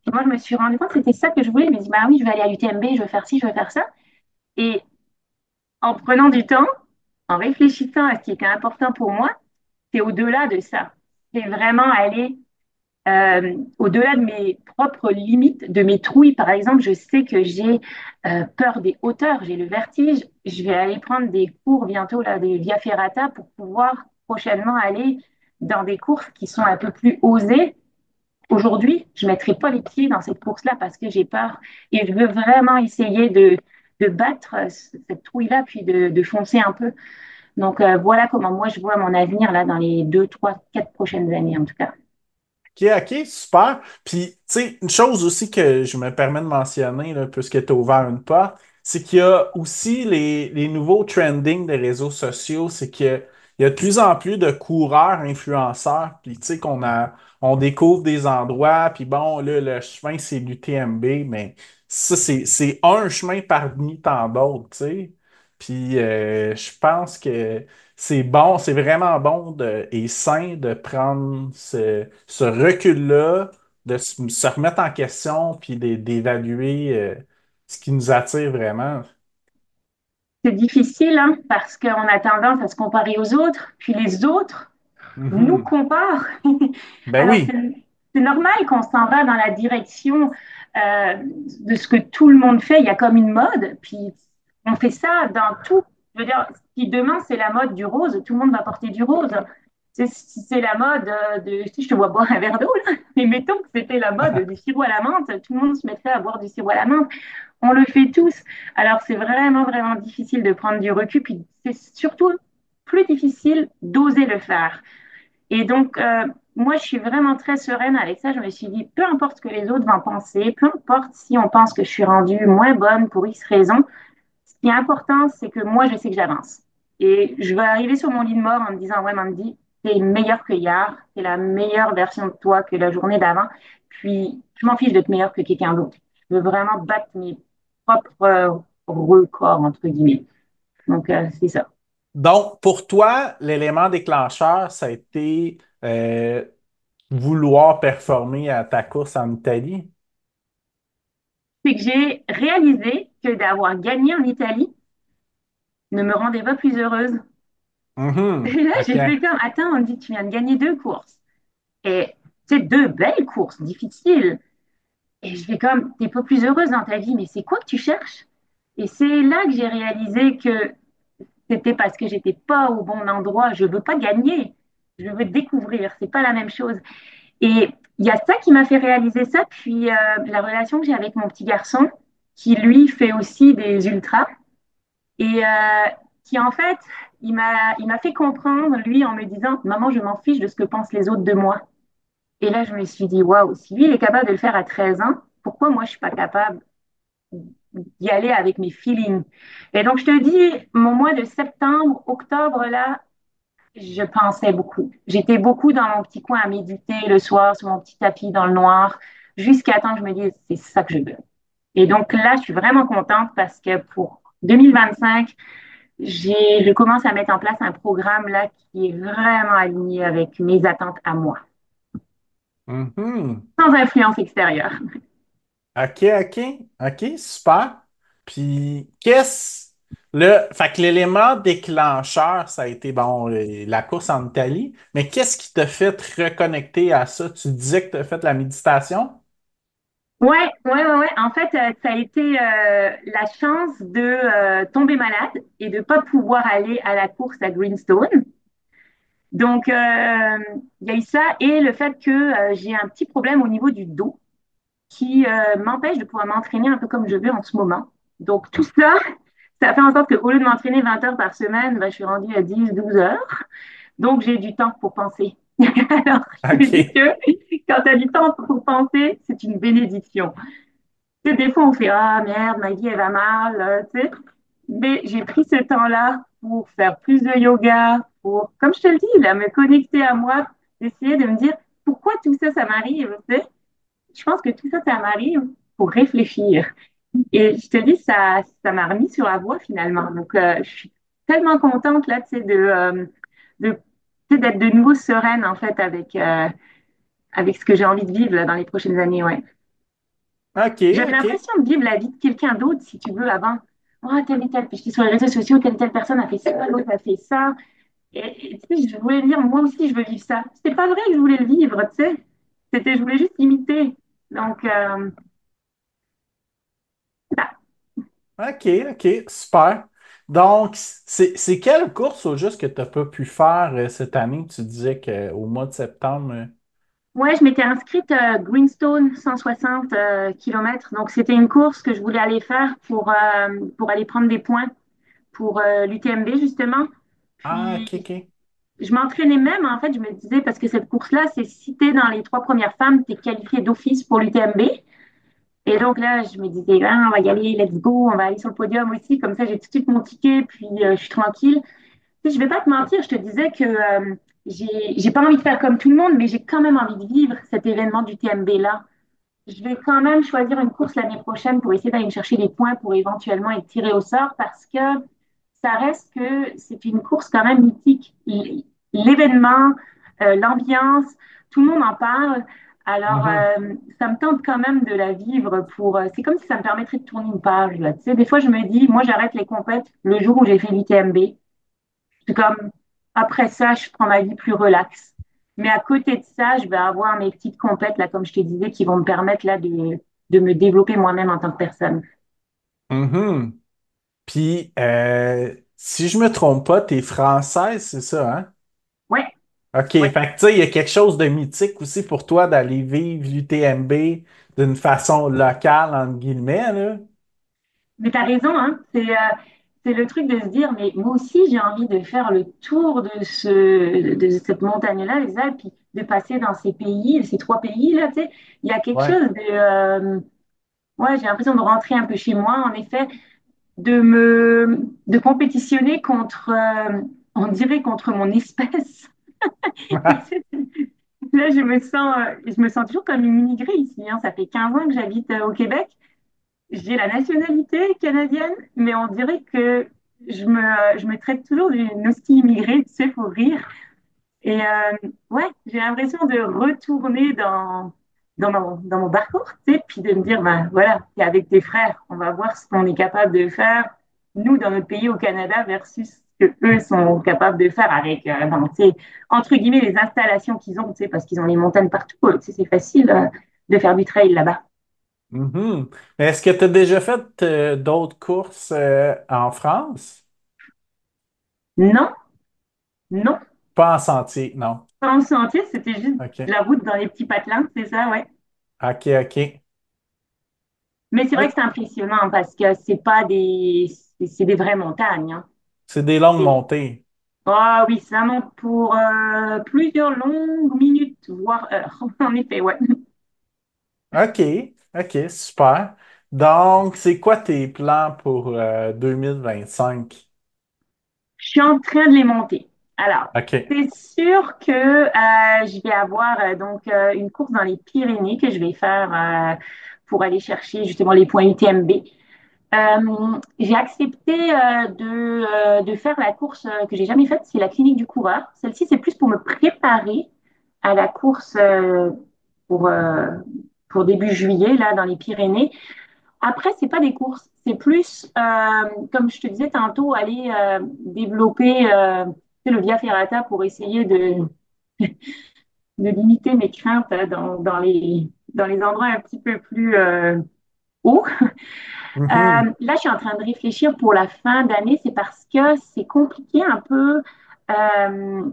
S3: Et moi, je me suis rendu compte que c'était ça que je voulais. Je me dis, bah oui, je vais aller à l'UTMB, je vais faire ci, je vais faire ça. Et en prenant du temps, en réfléchissant à ce qui était important pour moi, c'est au-delà de ça. C'est vraiment aller au-delà de mes propres limites, de mes trouilles. Par exemple, je sais que j'ai peur des hauteurs, j'ai le vertige. Je vais aller prendre des cours bientôt là, des Via Ferrata pour pouvoir prochainement aller dans des courses qui sont un peu plus osées. Aujourd'hui, je ne mettrai pas les pieds dans cette course-là parce que j'ai peur et je veux vraiment essayer de battre cette trouille-là puis de foncer un peu. Donc voilà comment moi je vois mon avenir là dans les 2, 3, 4 prochaines années en tout cas.
S2: OK, OK, super. Puis, tu sais, une chose aussi que je me permets de mentionner, là, puisque tu as ouvert une porte, c'est qu'il y a aussi les nouveaux trending des réseaux sociaux, c'est qu'il y a de plus en plus de coureurs influenceurs, puis tu sais, on découvre des endroits, puis bon, là, le chemin, c'est l'UTMB, mais ça, c'est un chemin parmi tant d'autres, tu sais. Puis, je pense que c'est bon, c'est vraiment bon et sain de prendre ce recul-là, de se remettre en question puis d'évaluer ce qui nous attire vraiment.
S3: C'est difficile hein, parce qu'on a tendance à se comparer aux autres, puis les autres nous
S2: Mhm.
S3: comparent.
S2: Ben
S3: Alors
S2: oui.
S3: c'est normal qu'on s'en va dans la direction de ce que tout le monde fait. Il y a comme une mode, puis on fait ça dans tout. Je veux dire, si demain c'est la mode du rose, tout le monde va porter du rose. Si c'est la mode si je te vois boire un verre d'eau, là, mais mettons que c'était la mode du sirop à la menthe, tout le monde se mettrait à boire du sirop à la menthe. On le fait tous. Alors, c'est vraiment, vraiment difficile de prendre du recul. Puis, c'est surtout plus difficile d'oser le faire. Et donc, moi, je suis vraiment très sereine avec ça. Je me suis dit, peu importe ce que les autres vont penser, peu importe si on pense que je suis rendue moins bonne pour X raisons, ce qui est important, c'est que moi, je sais que j'avance. Et je vais arriver sur mon lit de mort en me disant, ouais, Mandy, t'es meilleure que hier, t'es la meilleure version de toi que la journée d'avant. Puis, je m'en fiche d'être meilleure que quelqu'un d'autre. Je veux vraiment battre mes propres records, entre guillemets. Donc, c'est ça.
S2: Donc, pour toi, l'élément déclencheur, ça a été vouloir performer à ta course en Italie.
S3: C'est que j'ai réalisé que d'avoir gagné en Italie ne me rendait pas plus heureuse. Et
S2: Mhm.
S3: là,
S2: OK.
S3: j'ai fait comme, attends, on me dit que tu viens de gagner 2 courses. Et c'est 2 belles courses, difficiles. Et je fais comme, t'es pas plus heureuse dans ta vie, mais c'est quoi que tu cherches? Et c'est là que j'ai réalisé que c'était parce que j'étais pas au bon endroit. Je veux pas gagner, je veux découvrir. C'est pas la même chose. Et il y a ça qui m'a fait réaliser ça, puis la relation que j'ai avec mon petit garçon, qui lui fait aussi des ultras, et qui en fait, il m'a fait comprendre, lui, en me disant, Maman, je m'en fiche de ce que pensent les autres de moi. Et là, je me suis dit, waouh, si lui, il est capable de le faire à 13 ans, pourquoi moi, je suis pas capable d'y aller avec mes feelings? Et donc, je te dis, mon mois de septembre, octobre, là, je pensais beaucoup. J'étais beaucoup dans mon petit coin à méditer le soir sur mon petit tapis dans le noir, jusqu'à temps que je me dise, c'est ça que je veux. Et donc là, je suis vraiment contente parce que pour 2025, je commence à mettre en place un programme là qui est vraiment aligné avec mes attentes à moi,
S2: Mhm.
S3: sans influence extérieure.
S2: OK, OK, OK, super. Puis, fait que l'élément déclencheur, ça a été, bon, la course en Italie, mais qu'est-ce qui t'a fait te reconnecter à ça? Tu disais que tu as fait la méditation?
S3: Ouais. En fait, ça a été la chance de tomber malade et de pas pouvoir aller à la course à Greenstone. Donc, il y a eu ça et le fait que j'ai un petit problème au niveau du dos qui m'empêche de pouvoir m'entraîner un peu comme je veux en ce moment. Donc, tout ça, ça fait en sorte qu'au lieu de m'entraîner 20 heures par semaine, ben, je suis rendue à 10, 12 heures. Donc, j'ai du temps pour penser. Alors, je me dis
S2: OK.
S3: que quand tu as du temps pour penser, c'est une bénédiction. Tu sais, des fois, on fait ah merde, ma vie, elle va mal, tu sais. Mais j'ai pris ce temps-là pour faire plus de yoga, pour, comme je te le dis, là, me connecter à moi, essayer de me dire pourquoi tout ça, ça m'arrive, tu sais. Je pense que tout ça, ça m'arrive pour réfléchir. Et je te dis, ça m'a remis sur la voie finalement. Donc, je suis tellement contente là, tu sais, de, tu sais, d'être de nouveau sereine en fait avec ce que j'ai envie de vivre là, dans les prochaines années. Ouais.
S2: OK,
S3: J'avais
S2: OK.
S3: l'impression de vivre la vie de quelqu'un d'autre, si tu veux, avant. Oh, telle et telle, puis j'étais sur les réseaux sociaux, telle et telle personne a fait ça, l'autre a fait ça. Et, tu sais, je voulais dire, moi aussi, je veux vivre ça. C'était pas vrai que je voulais le vivre, tu sais. C'était, je voulais juste imiter. Donc,
S2: OK, OK, super. Donc, c'est quelle course au juste que tu n'as pas pu faire cette année? Tu disais qu'au mois de septembre.
S3: ouais, je m'étais inscrite à Greenstone 160 km. Donc, c'était une course que je voulais aller faire pour aller prendre des points pour l'UTMB, justement.
S2: Ah,
S3: Puis,
S2: OK, OK.
S3: je m'entraînais même, en fait, je me disais, parce que cette course-là, c'est si t'es dans les trois premières femmes, t'es qualifié d'office pour l'UTMB. Et donc là, je me disais, ah, on va y aller, let's go, on va aller sur le podium aussi. Comme ça, j'ai tout de suite mon ticket, puis je suis tranquille. Tu sais, je vais pas te mentir, je te disais que j'ai pas envie de faire comme tout le monde, mais j'ai quand même envie de vivre cet événement du TMB-là. Je vais quand même choisir une course l'année prochaine pour essayer d'aller me chercher des points pour éventuellement être tiré au sort parce que ça reste que c'est une course quand même mythique. L'événement, l'ambiance, tout le monde en parle. Alors,
S2: Mhm.
S3: ça me tente quand même de la vivre pour. C'est comme si ça me permettrait de tourner une page, là. Tu sais, des fois, je me dis, moi, j'arrête les compètes le jour où j'ai fait l'UTMB. C'est comme, après ça, je prends ma vie plus relaxe. Mais à côté de ça, je vais avoir mes petites compètes, là, comme je te disais, qui vont me permettre là, de me développer moi-même en tant que personne.
S2: Mhm. Puis, si je me trompe pas, t'es française, c'est ça, hein?
S3: Ouais,
S2: OK,
S3: ouais.
S2: fait que tu sais, il y a quelque chose de mythique aussi pour toi d'aller vivre l'UTMB d'une façon locale, entre guillemets, là.
S3: Mais tu as raison, hein. C'est le truc de se dire, mais moi aussi, j'ai envie de faire le tour de cette montagne-là, les Alpes, puis de passer dans ces pays, ces trois pays-là, tu sais. Il y a quelque
S2: Ouais.
S3: chose ouais, j'ai l'impression de rentrer un peu chez moi, en effet, de compétitionner contre, on dirait contre mon espèce. Là, je me sens toujours comme une immigrée ici, hein. Ça fait 15 ans que j'habite au Québec. J'ai la nationalité canadienne, mais on dirait que je me traite toujours d'une hostie immigrée, tu sais, pour rire. Et ouais, j'ai l'impression de retourner dans mon parcours, tu sais, puis de me dire, ben voilà, t'es avec tes frères, on va voir ce qu'on est capable de faire, nous, dans notre pays au Canada, versus ce que eux sont capables de faire avec, bon, tu sais, entre guillemets, les installations qu'ils ont, tu sais, parce qu'ils ont les montagnes partout, tu sais, c'est facile de faire du trail là-bas.
S2: Mhm. Mais est-ce que tu as déjà fait d'autres courses en France?
S3: Non, non.
S2: Pas en sentier, non.
S3: Pas en sentier, c'était juste
S2: OK.
S3: la route dans les petits patelins, c'est ça, ouais.
S2: OK, OK.
S3: Mais c'est vrai
S2: OK.
S3: que c'est impressionnant parce que c'est pas des, c'est des vraies montagnes, hein.
S2: C'est des longues
S3: Et-
S2: montées.
S3: Ah oui, ça monte pour plusieurs longues minutes, voire heures. En effet, ouais.
S2: OK, OK, super. Donc, c'est quoi tes plans pour 2025?
S3: Je suis en train de les monter. Alors,
S2: OK.
S3: c'est sûr que je vais avoir donc une course dans les Pyrénées que je vais faire pour aller chercher justement les points UTMB. J'ai accepté de faire la course que j'ai jamais faite, c'est la clinique du coureur. Celle-ci, c'est plus pour me préparer à la course pour, euh, pour début juillet, là, dans les Pyrénées. Après, c'est pas des courses, c'est plus, comme je te disais tantôt, aller développer tu sais, le Via Ferrata pour essayer de limiter mes craintes dans les endroits un petit peu plus hauts.
S2: Mhm.
S3: Là, je suis en train de réfléchir pour la fin d'année, c'est parce que c'est compliqué un peu euh,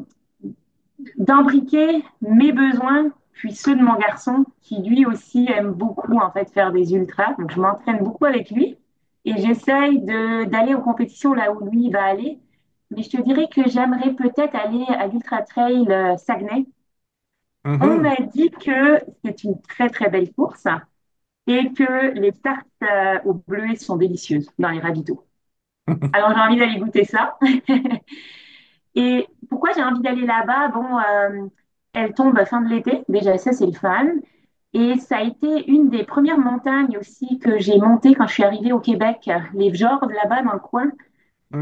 S3: d'embriquer mes besoins puis ceux de mon garçon qui lui aussi aime beaucoup en fait faire des ultras. Donc je m'entraîne beaucoup avec lui et j'essaye de d'aller aux compétitions là où lui va aller. Mais je te dirais que j'aimerais peut-être aller à l'Ultra Trail Saguenay. On
S2: Mhm.
S3: m'a dit que c'est une très très belle course et que les tartes au bleuet sont délicieuses dans les ravitaux. Alors j'ai envie d'aller goûter ça. Et pourquoi j'ai envie d'aller là-bas? Bon, elle tombe fin de l'été, déjà ça c'est le fun. Et ça a été une des premières montagnes aussi que j'ai montées quand je suis arrivée au Québec, les Fjords là-bas dans le coin.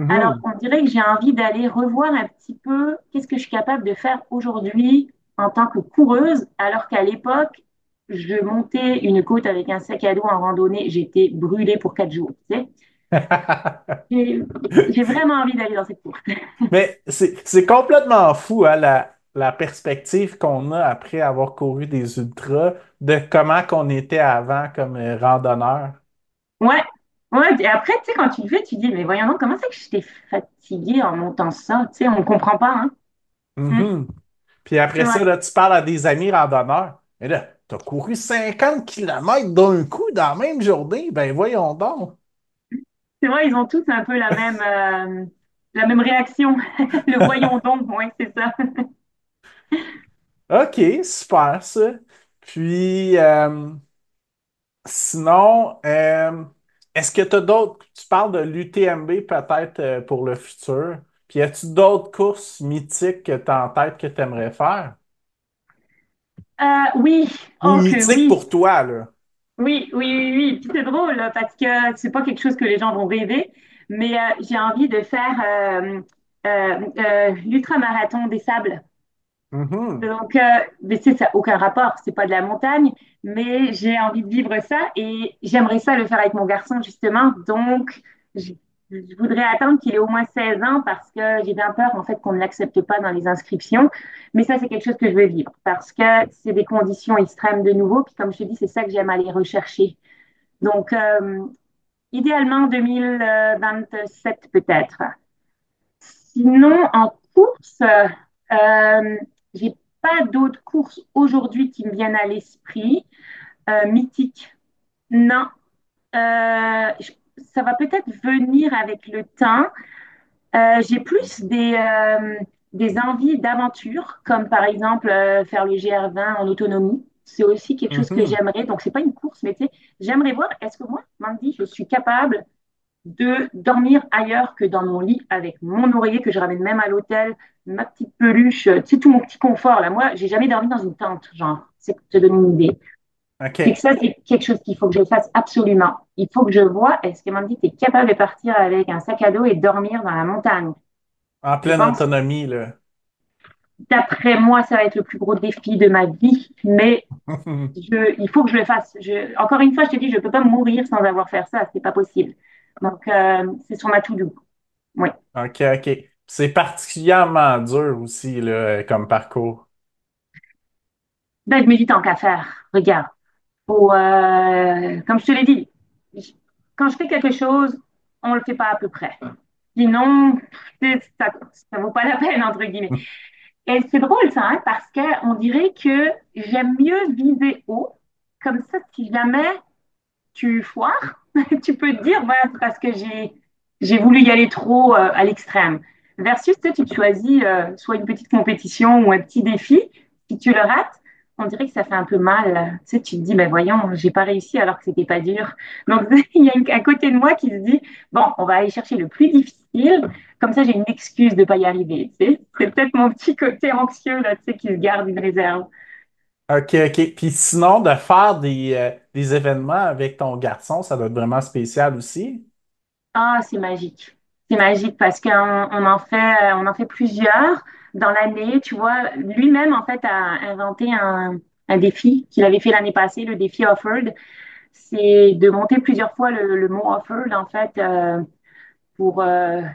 S3: Alors
S2: Mhm.
S3: on dirait que j'ai envie d'aller revoir un petit peu qu'est-ce que je suis capable de faire aujourd'hui en tant que coureuse, alors qu'à l'époque, je montais une côte avec un sac à dos en randonnée, j'étais brûlée pour 4 jours. Tu sais. J'ai j'ai vraiment envie d'aller dans cette course.
S2: Mais c'est complètement fou, hein, la perspective qu'on a après avoir couru des ultras, de comment qu'on était avant comme randonneur.
S3: Ouais, ouais. Et après, tu sais, quand tu le fais, tu dis, mais voyons donc, comment c'est que j'étais fatiguée en montant ça? Tu sais, on comprend pas, hein? Mm,
S2: Mhm. Puis après
S3: ouais.
S2: ça, là, tu parles à des amis randonneurs. Mais là, t'as couru 50 kilomètres d'un coup dans la même journée. Ben voyons donc.
S3: C'est vrai, ils ont tous un peu la même réaction. Le voyons donc, ouais, c'est ça.
S2: OK, super ça. Puis sinon, est-ce que tu as d'autres, tu parles de l'UTMB peut-être pour le futur. Puis as-tu d'autres courses mythiques que tu as en tête que tu aimerais faire?
S3: Oui,
S2: Ou
S3: oh que
S2: mythiques
S3: oui.
S2: pour toi, là?
S3: Oui, oui, oui, oui. Puis c'est drôle là, parce que c'est pas quelque chose que les gens vont rêver, mais j'ai envie de faire l'ultramarathon des sables.
S2: Mhm.
S3: Donc, mais tu sais, ça n'a aucun rapport, c'est pas de la montagne, mais j'ai envie de vivre ça et j'aimerais ça le faire avec mon garçon, justement. Donc, je, je voudrais attendre qu'il ait au moins 16 ans parce que j'ai bien peur, en fait, qu'on ne l'accepte pas dans les inscriptions. Mais ça, c'est quelque chose que je veux vivre parce que c'est des conditions extrêmes de nouveau. Puis, comme je te dis, c'est ça que j'aime aller rechercher. Donc, idéalement, 2027 peut-être. Sinon, en course, j'ai pas d'autres courses aujourd'hui qui me viennent à l'esprit. Mythique, non. Ça va peut-être venir avec le temps. J'ai plus des envies d'aventure, comme par exemple faire le GR20 en autonomie. C'est aussi quelque chose que
S2: Mhm.
S3: j'aimerais. Donc, c'est pas une course, mais tu sais, j'aimerais voir, est-ce que moi, Mandy, je suis capable de dormir ailleurs que dans mon lit avec mon oreiller que je ramène même à l'hôtel, ma petite peluche, tu sais, tout mon petit confort. Là, moi, j'ai jamais dormi dans une tente, genre, c'est pour te donner une idée. Fait que
S2: OK.
S3: ça, c'est quelque chose qu'il faut que je fasse absolument. Il faut que je vois, est-ce que Mandy, tu es capable de partir avec un sac à dos et dormir dans la montagne?
S2: En
S3: Je
S2: pleine
S3: pense,
S2: autonomie, là.
S3: d'après moi, ça va être le plus gros défi de ma vie, mais il faut que je le fasse. Encore une fois, je te dis, je ne peux pas mourir sans avoir fait ça, c'est pas possible. Donc, c'est sur ma to-do. Oui.
S2: OK, OK. C'est particulièrement dur aussi, là, comme parcours.
S3: Ben, je me dis tant qu'à faire. Regarde. Comme je te l'ai dit, je- quand je fais quelque chose, on le fait pas à peu près. Sinon, ça vaut pas la peine, entre guillemets. Et c'est drôle ça, hein, parce qu'on dirait que j'aime mieux viser haut. Comme ça, si jamais tu foires, tu peux te dire, ouais, c'est parce que j'ai voulu y aller trop à l'extrême. Versus, tu sais, tu te choisis soit une petite compétition ou un petit défi. Si tu le rates, on dirait que ça fait un peu mal. Tu sais, tu te dis, ben voyons, j'ai pas réussi alors que c'était pas dur. Donc, il y a un côté de moi qui se dit, bon, on va aller chercher le plus difficile. Comme ça, j'ai une excuse de pas y arriver. Tu sais, c'est peut-être mon petit côté anxieux là, tu sais, qui se garde une réserve.
S2: OK, OK. Puis sinon, de faire des événements avec ton garçon, ça doit être vraiment spécial aussi.
S3: Ah, c'est magique. C'est magique parce on en fait plusieurs dans l'année. Tu vois, lui-même, en fait, a inventé un défi qu'il avait fait l'année passée, le défi Offered. C'est de monter plusieurs fois le mot Offered, en fait,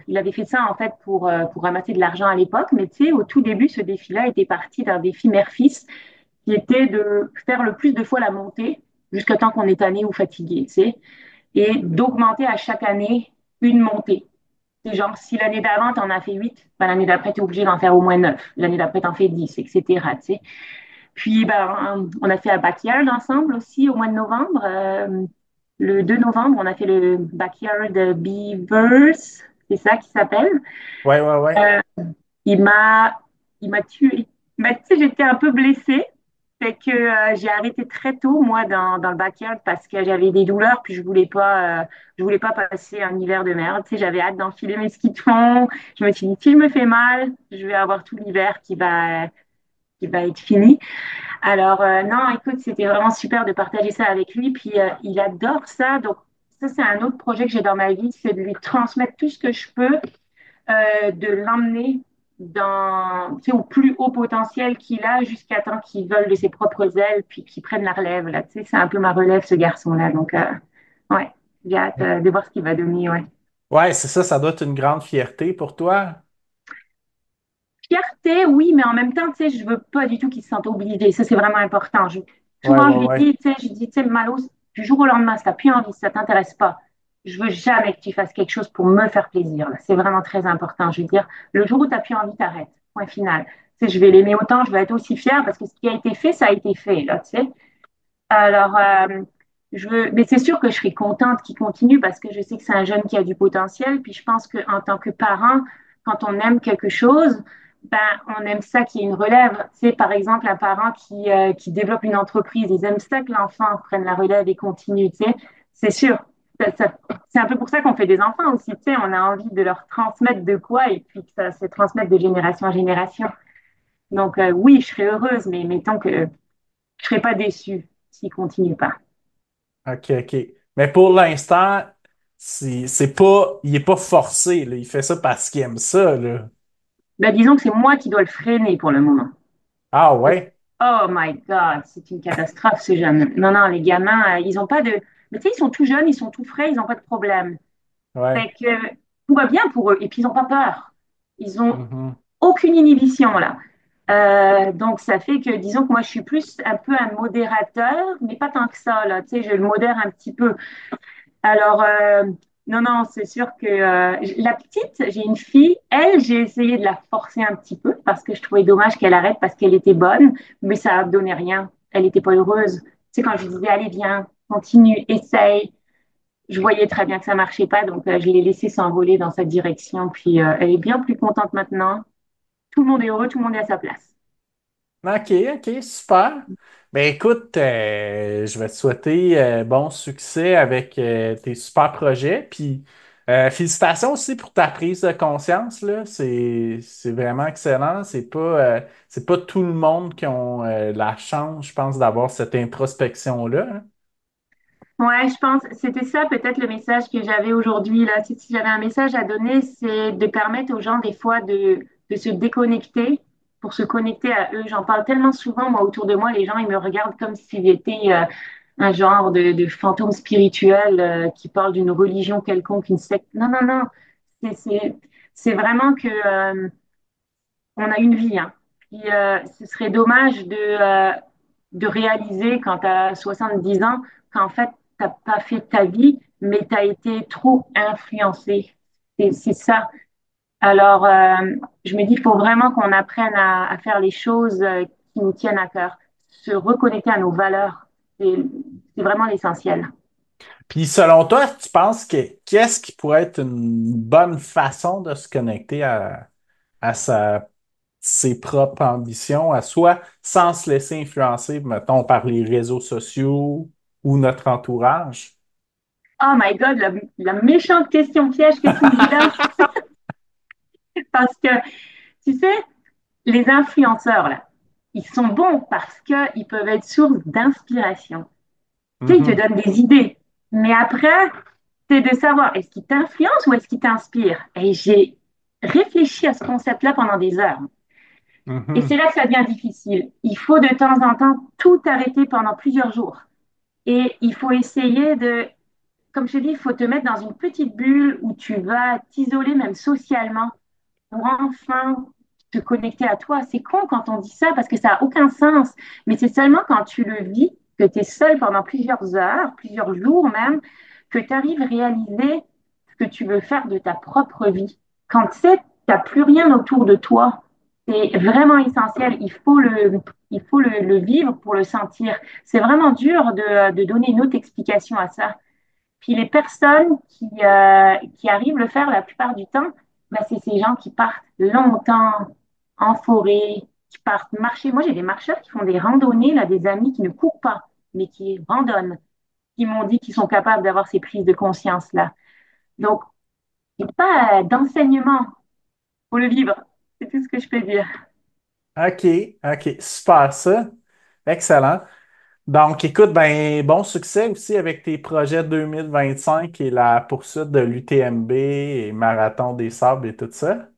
S3: il avait fait ça, en fait, pour ramasser de l'argent à l'époque. Mais tu sais, au tout début, ce défi-là était parti d'un défi mère-fils qui était de faire le plus de fois la montée jusqu'à temps qu'on est tanné ou fatigué, tu sais, et d'augmenter à chaque année une montée. C'est genre, si l'année d'avant, tu en as fait 8, ben, l'année d'après, tu es obligé d'en faire au moins 9. L'année d'après, tu en fais 10, etc. Tu sais. Puis, ben, on a fait un backyard ensemble aussi au mois de novembre. Le 2 novembre, on a fait le backyard Beavers, c'est ça qui s'appelle.
S2: Ouais, ouais, ouais.
S3: Euh, il m'a, il m'a tué. Mais tu sais, j'étais un peu blessée. Fait que j'ai arrêté très tôt, moi, dans le backyard parce que j'avais des douleurs, puis je voulais pas passer un hiver de merde. Tu sais, j'avais hâte d'enfiler mes skis de fond. Je me suis dit, si je me fais mal, je vais avoir tout l'hiver qui va être fini. Alors, non, écoute, c'était vraiment super de partager ça avec lui. Puis, il adore ça. Donc, ça, c'est un autre projet que j'ai dans ma vie, c'est de lui transmettre tout ce que je peux de l'emmener tu sais, au plus haut potentiel qu'il a jusqu'à temps qu'il vole de ses propres ailes puis qu'il prenne la relève. Là. Tu sais, c'est un peu ma relève, ce garçon-là. Donc, ouais, j'ai hâte de voir ce qu'il va donner. Ouais.
S2: Ouais, c'est ça, ça doit être une grande fierté pour toi.
S3: Fierté, oui, mais en même temps, tu sais, je veux pas du tout qu'il se sente obligé. Ça, c'est vraiment important.
S2: Ouais,
S3: Souvent,
S2: ouais,
S3: je lui
S2: ouais.
S3: dis, tu sais, Malo, du jour au lendemain, si t'as plus envie, si ça t'intéresse pas, je veux jamais que tu fasses quelque chose pour me faire plaisir. Là. C'est vraiment très important. Je veux dire, le jour où t'as plus envie, t'arrêtes. Point final. Tu sais, je vais l'aimer autant, je vais être aussi fière parce que ce qui a été fait, ça a été fait, là, tu sais. Alors, mais c'est sûr que je serais contente qu'il continue parce que je sais que c'est un jeune qui a du potentiel. Puis je pense qu'en tant que parent, quand on aime quelque chose, ben, on aime ça qu'il y ait une relève. C'est par exemple un parent qui développe une entreprise. Ils aiment ça que l'enfant prenne la relève et continue. Tu sais. C'est sûr. C'est un peu pour ça qu'on fait des enfants aussi. Tu sais. On a envie de leur transmettre de quoi et puis que ça se transmette de génération en génération. Donc oui, je serais heureuse, mais mettons que je ne serais pas déçue s'il ne continue pas.
S2: OK, OK. Mais pour l'instant, c'est pas, il est pas forcé, là. Il fait ça parce qu'il aime ça, là.
S3: Ben, disons que c'est moi qui dois le freiner pour le moment.
S2: Ah ouais?
S3: Oh my God, c'est une catastrophe ce jeune. Non, non, les gamins, ils ont pas de. Mais tu sais, ils sont tout jeunes, ils sont tout frais, ils n'ont pas de problème.
S2: Ouais.
S3: Fait que tout va bien pour eux. Et puis, ils n'ont pas peur. Ils ont
S2: Mhm.
S3: aucune inhibition là. Donc, ça fait que, disons que moi, je suis plus un peu un modérateur, mais pas tant que ça, là. Tu sais, je le modère un petit peu. Alors, non, non, c'est sûr que la petite, j'ai une fille, elle, j'ai essayé de la forcer un petit peu parce que je trouvais dommage qu'elle arrête parce qu'elle était bonne, mais ça a donné rien. Elle n'était pas heureuse. Tu sais, quand je lui disais, allez, viens, continue, essaye, je voyais très bien que ça marchait pas, donc je l'ai laissée s'envoler dans sa direction. Puis elle est bien plus contente maintenant. Tout le monde est heureux, tout le monde est à sa place.
S2: OK, OK, super. Ben écoute, je vais te souhaiter bon succès avec tes super projets. Puis félicitations aussi pour ta prise de conscience, là. C'est vraiment excellent. C'est pas tout le monde qui ont la chance, je pense, d'avoir cette introspection-là, hein.
S3: Ouais, je pense, c'était ça peut-être le message que j'avais aujourd'hui là. Si j'avais un message à donner, c'est de permettre aux gens des fois de se déconnecter pour se connecter à eux. J'en parle tellement souvent, moi, autour de moi, les gens, ils me regardent comme s'ils étaient un genre de fantôme spirituel qui parle d'une religion quelconque, une secte. Non, non, non. C'est, c'est, c'est vraiment que on a une vie, hein. Puis, ce serait dommage de réaliser quand tu as 70 ans qu'en fait, tu n'as pas fait ta vie, mais tu as été trop influencé. C'est ça. Alors, je me dis, il faut vraiment qu'on apprenne à faire les choses qui nous tiennent à cœur, se reconnecter à nos valeurs. C'est, c'est vraiment l'essentiel.
S2: Puis selon toi, tu penses que qu'est-ce qui pourrait être une bonne façon de se connecter à ses propres ambitions, à soi, sans se laisser influencer, mettons, par les réseaux sociaux ou notre entourage?
S3: Oh my God, la méchante question piège que tu me dis là, parce que, tu sais, les influenceurs, là, ils sont bons parce qu'ils peuvent être source d'inspiration. Tu sais, ils te
S2: Mhm,
S3: donnent des idées. Mais après, c'est de savoir, est-ce qu'ils t'influencent ou est-ce qu'ils t'inspirent? Et j'ai réfléchi à ce concept-là pendant des heures. Et c'est
S2: mhm,
S3: là que ça devient difficile. Il faut de temps en temps tout arrêter pendant plusieurs jours. Et il faut essayer de, comme je te dis, il faut te mettre dans une petite bulle où tu vas t'isoler même socialement pour enfin te connecter à toi. C'est con quand on dit ça parce que ça n'a aucun sens, mais c'est seulement quand tu le vis, que tu es seul pendant plusieurs heures, plusieurs jours même, que tu arrives à réaliser ce que tu veux faire de ta propre vie. Quand tu sais, tu n'as plus rien autour de toi, c'est vraiment essentiel. Il faut le vivre pour le sentir. C'est vraiment dur de donner une autre explication à ça. Puis les personnes qui arrivent à le faire la plupart du temps, ben, c'est ces gens qui partent longtemps en forêt, qui partent marcher. Moi, j'ai des marcheurs qui font des randonnées, là, des amis qui ne courent pas, mais qui randonnent, qui m'ont dit qu'ils sont capables d'avoir ces prises de conscience-là. Donc, il n'y a pas d'enseignement pour le vivre. C'est tout ce que je peux dire.
S2: OK, OK, super ça. Excellent. Donc, écoute, ben, bon succès aussi avec tes projets 2025 et la poursuite de l'UTMB et Marathon des Sables et tout ça.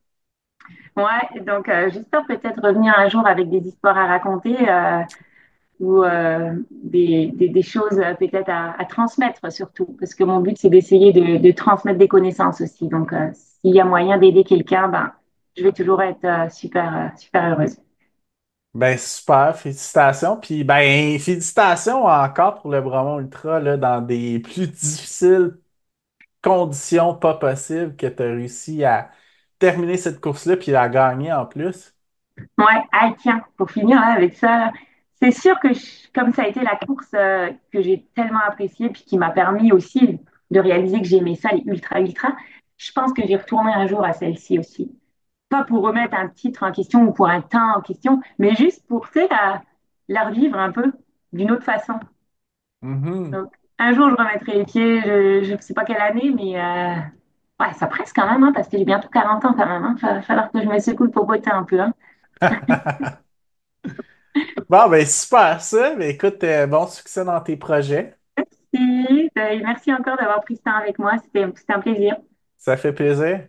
S3: Ouais, donc j'espère peut-être revenir un jour avec des histoires à raconter. Ou des choses peut-être à transmettre surtout, parce que mon but, c'est d'essayer de transmettre des connaissances aussi. Donc, s'il y a moyen d'aider quelqu'un, ben, je vais toujours être super heureuse.
S2: Ben, super, félicitations. Puis, ben, félicitations encore pour le Bromont Ultra, là, dans des plus difficiles conditions pas possibles que tu as réussi à terminer cette course-là puis à gagner en plus.
S3: Ouais, ah, tiens, pour finir là, avec ça, là, c'est sûr que comme ça a été la course que j'ai tellement appréciée, puis qui m'a permis aussi de réaliser que j'aimais ça, les ultra, je pense que j'y retournerai un jour à celle-ci aussi. Pas pour remettre un titre en question ou pour un temps en question, mais juste pour, tu sais, la revivre un peu d'une autre façon.
S2: Mhm.
S3: Donc, un jour, je remettrai les pieds, je ne sais pas quelle année, mais ouais, ça presse quand même, hein, parce que j'ai bientôt 40 ans quand même. Il va falloir que je me secoue le popotin un peu. Hein.
S2: Bon, ben, super ça. Ben, écoute, bon succès dans tes projets.
S3: Et, merci encore d'avoir pris ce temps avec moi, c'était un plaisir.
S2: Ça fait plaisir.